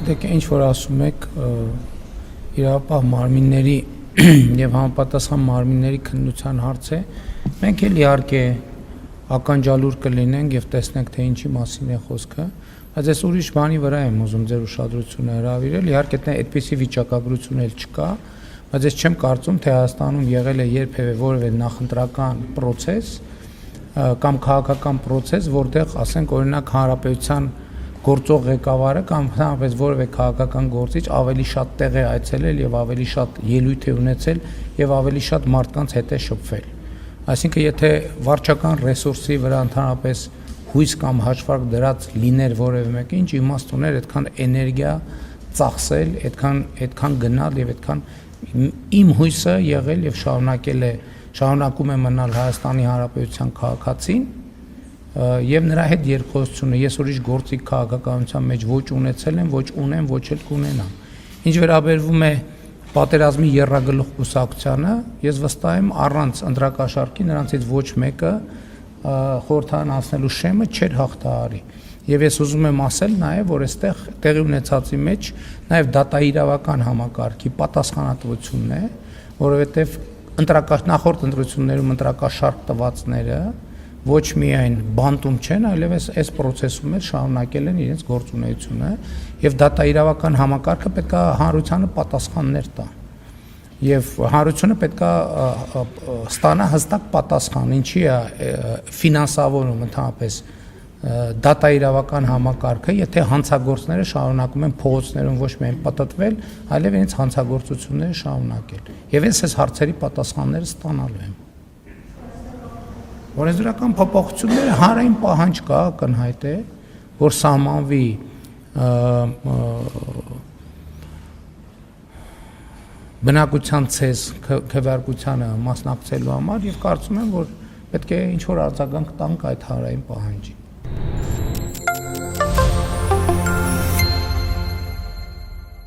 Գիտեք, ինչ որ ասում եք, իրապահ մարմինների եւ համապատասխան մարմինների քննության հարց է, մենք էլ իհարկե ականջալուր կլինենք եւ տեսնենք թե ինչի մասին է խոսքը, բայց ես ուրիշ բանի վրա եմ ուզում ձեր ուշադրությունը հրավիրել, իհարկե դա այդպիսի վիճակագրություն էլ չկա, բայց ես չեմ կարծում թե Հայաստանում եղել է երբևէ որևէ նախընտրական process կամ քաղաքական process, որտեղ ասենք օրինակ հանրապետության գործող ղեկավարը կամ հնարավորապես որևէ քաղաքական գործիչ ավելի շատ տեղ է այցելել եւ ավելի շատ ելույթ է ունեցել եւ ավելի շատ մարդկանց հետ է շփվել։ Այսինքն եթե վարչական ռեսուրսի վրա ընդհանրապես հույս կամ հաշվարկ դրած լիներ որևէ մեկը, ինչ իմաստ ուներ այդքան էներգիա ծախսել, այդքան գնալ եւ այդքան իմ հույսը եղել եւ շարունակում է մնալ Հայաստանի Հանրապետության քաղաքացին եւ նրա հետ երկխոսությունը ես ուրիշ գործիք քաղաքականության մեջ ոչ ունեցել եմ, ոչ ունեմ, ոչ էլ կունենամ։ Ինչ վերաբերվում է պատերազմի եռագլուխ կուսակցությանը, ես վստահ եմ առանց ընտրակաշառքի նրանցից ոչ մեկը խորհրդարան անցնելու շեմը չէր հաղթահարի։ Եվ ես ուզում եմ ասել նաեւ, որ այստեղ տեղի ունեցածի մեջ նաեւ դատաիրավական համակարգի պատասխանատվությունն է, որովհետեւ նախորդ ընտրություններում ընտրակաշառք տվածները ոչ միայն բանտում չեն, այլև այս process-ում էլ շարունակել են իրենց գործունեությունը եւ դատաիրավական համակարգը պետք է հանրությանը պատասխաններ տա։ Եվ հանրությունը պետք է ստանա հստակ պատասխան, ինչի է ֆինանսավորում ընդհանրապես դատաիրավական համակարգը, եթե հանցագործները շարունակում են փողոցներում ոչ միայն պատտվել, այլև իրենց հանցագործությունները շարունակել։ Եվ ես այս հարցերի պատասխանները ստանալու եմ։ Օրենսդրական փոփոխությունները հանրային պահանջ կա, ակնհայտ է, որ սահմանվի բնակության ցես քվեարկությանը մասնակցելու համար եւ կարծում եմ, որ պետք է ինչ-որ արձագանք տանք այդ հանրային պահանջին։